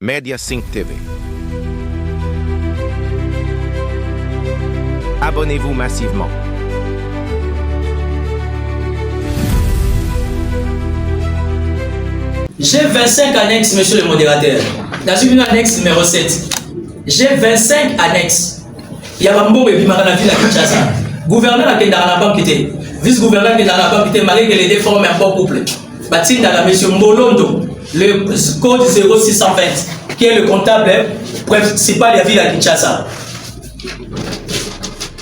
Media Sync TV. Abonnez-vous massivement. J'ai 25 annexes, monsieur le modérateur. Dans une annexe numéro 7, j'ai 25 annexes. Il y a un bon bébé dans la ville de Kinshasa. Gouverneur qui est dans la banque, vice-gouverneur qui est dans la banque, malgré que les deux forment un bon couple. Bâtine dans la monsieur Mbolondo, le code 0620, qui est le comptable principal de la ville de Kinshasa.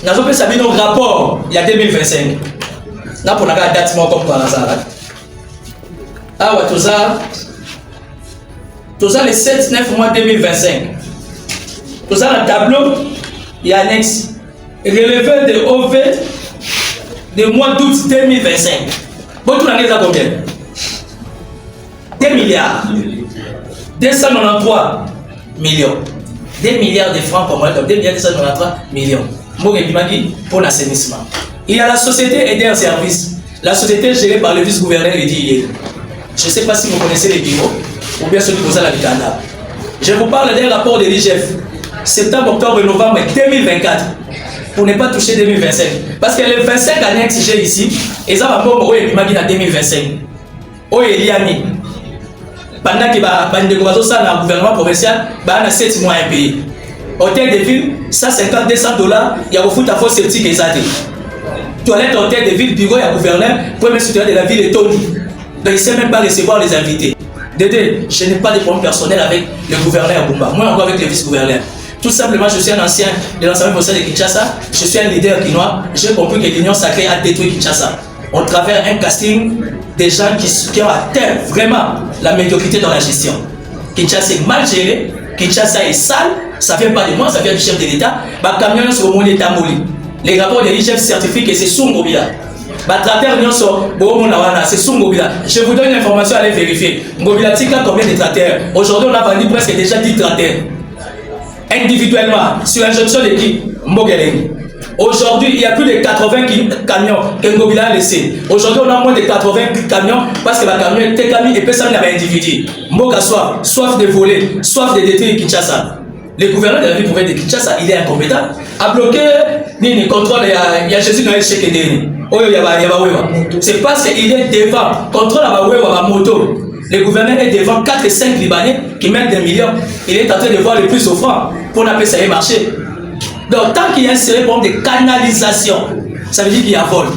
Nous avons fait un rapport il y a 2025. Là, pour la date, comme par hasard. Ah ouais, tout ça le 7-9 mois 2025. Tout ça, le tableau, il y a annexe. Relevé de OV de mois d'août 2025. Bon, tout l'année, ça combien? 2 milliards. 293 millions. 2 milliards de francs comme 2 milliards 293 millions. Pour l'assainissement. Il y a la société aidée en service. La société gérée par le vice-gouverneur Eddy. Je ne sais pas si vous connaissez les bureaux ou bien ceux qui posent à la Vicanda. Je vous parle d'un rapport de l'IGF, septembre, octobre et novembre 2024, pour ne pas toucher 2025. Parce que les 25 annexes que j'ai ici, ils ont un bon mot et puis en 2025. Oh, il y a mis. Pendant que le gouvernement provincial a 7 mois à payer. Hôtel de ville, 150, $200, il y a un foot à faux sceptique et ça. Toilette, hôtel de ville, bureau, il y a un gouverneur, premier soutien de la ville est Tony. Donc il ne sait même pas recevoir les invités. Dédé, je n'ai pas de problème personnel avec le gouverneur Bumba. Moi encore avec le vice-gouverneur. Tout simplement, je suis un ancien de l'ensemble professionnel de Kinshasa. Je suis un leader quinois. J'ai compris que l'Union sacrée a détruit Kinshasa. On travers un casting des gens qui ont atteint vraiment la médiocrité dans la gestion. Kinshasa est mal géré. Kinshasa est sale. Ça ne vient pas de moi, ça vient du chef de l'État. Camion sur le monde est amolli. Les rapports de l'IGF certifient que c'est sous Mobila. C'est sous Mobila. Je vous donne une information, allez vérifier. Mobila tika combien de tracteurs? Aujourd'hui, on a vendu presque déjà 10 tracteurs. Individuellement, sur injonction de qui? Mbogeleng. Aujourd'hui, il y a plus de 80 camions que Mobila a laissés. Aujourd'hui, on a moins de 80 camions parce que les camions étaient camions et personne n'avait individu. Mboga soif de voler, soif de détruire Kinshasa. Le gouverneur de la ville de Kinshasa, il est incompétent. A bloqué, ni contrôle, il y a Jésus Noël chez Kedeni. C'est parce qu'il est devant, contrôle la moto. Le gouverneur est devant 4 et 5 Libanais qui mettent des millions. Il est en train de voir les plus souffrants pour appeler ça les marchés. Donc, tant qu'il y a un problème de canalisation, ça veut dire qu'il y a vol.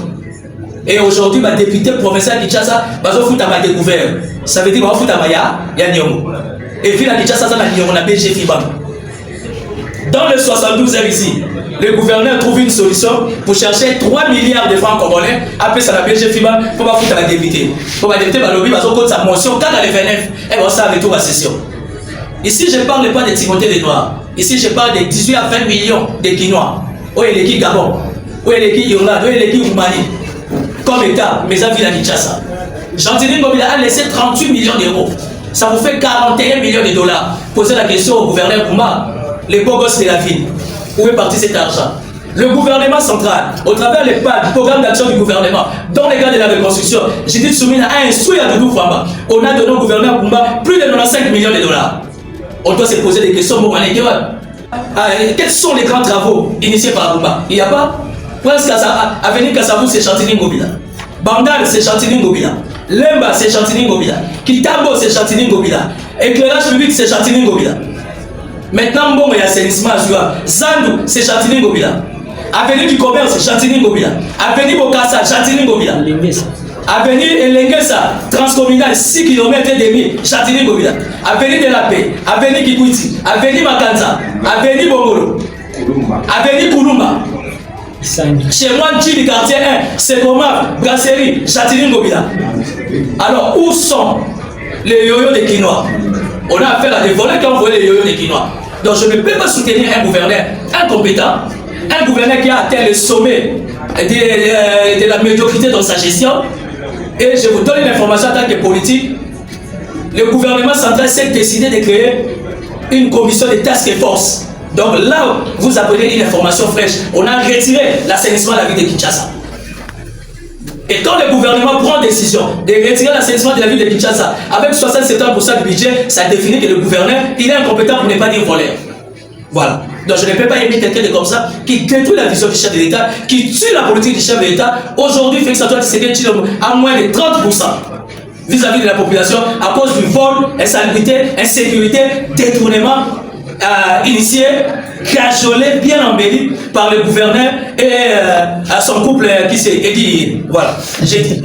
Et aujourd'hui, ma députée provinciale de Kinshasa va foutre à ma découvert. Ça veut dire qu'il va foutre à Maya, il y a Nyongo. Et puis la Kinshasa, on a BG Fiban. Dans le 72 heures ici, le gouverneur trouve une solution pour chercher 3 milliards de francs congolais. Après ça, la BG FIBA pour pas foutre à la députée. Pour la députée, va lobby, va faire sa motion. Quand elle est 29, elle va faire retour à session. Ici, je ne parle pas de Timothée des Noirs. Ici, je parle de 18 à 20 millions de Quinois. Où est l'équipe Gabon? Où est l'équipe Irlande? Où est l'équipe Roumanie? Comme État, mais à Villa Kinshasa. Jean-Denis Mobila a laissé 38 millions d'euros. Ça vous fait 41 millions de dollars. Posez la question au gouverneur Kouma. Les beaux gosses de la ville, où est parti cet argent? Le gouvernement central, au travers des PAD, programme d'action du gouvernement, dans les cas de la reconstruction, j'ai dit Soumina a instruit à Doudou Famba. On a donné au gouverneur Koumba plus de 95 millions de dollars. On doit se poser des questions. Quels sont les grands travaux initiés par Koumba? Il n'y a pas. Presque Avenue Kassavou, c'est Chantini Ngobila. Bandal, c'est Chantini Ngobila. Lemba, c'est Chantini Ngobila. Kitabo, c'est Chantini Ngobila. Éclairage public, c'est Chantini Ngobila. Maintenant, bon, il y a assainissement à Zua. Zandu, c'est Chantini Ngobila. Avenue du commerce, c'est Chantini Ngobila. Avenue Bokassa, Chantini Ngobila. Avenue Elengesa, transcommunale, 6 km et demi, Chantini Ngobila. Avenue de la Paix, Avenue Kikwiti, Avenue Makanza, Avenue Bongolo, Avenue Kulumba. Chez moi, du quartier 1, c'est Goma, Brasserie, Chantini Ngobila. Alors, où sont les yoyos des Quinois? On a affaire à des voleurs qui ont volé les yoyos des Quinois. Donc je ne peux pas soutenir un gouverneur incompétent, un gouverneur qui a atteint le sommet de la médiocrité dans sa gestion. Et je vous donne une information en tant que politique. Le gouvernement central s'est décidé de créer une commission de task force. Donc là, vous apprenez une information fraîche. On a retiré l'assainissement de la ville de Kinshasa. Et quand le gouvernement prend décision de retirer l'assainissement de la ville de Kinshasa avec 67% du budget, ça définit que le gouverneur, il est incompétent pour ne pas dire voleur. Voilà. Donc je ne peux pas aimer quelqu'un de comme ça qui détruit la vision du chef de l'État, qui tue la politique du chef de l'État. Aujourd'hui, Félix Antoine Tshisekedi à moins de 30% vis-à-vis de la population à cause du vol, insalubrité, insécurité, détournement initié, cajolé, bien embelli par le gouverneur et à son couple qui s'est dit. Voilà, j'ai dit.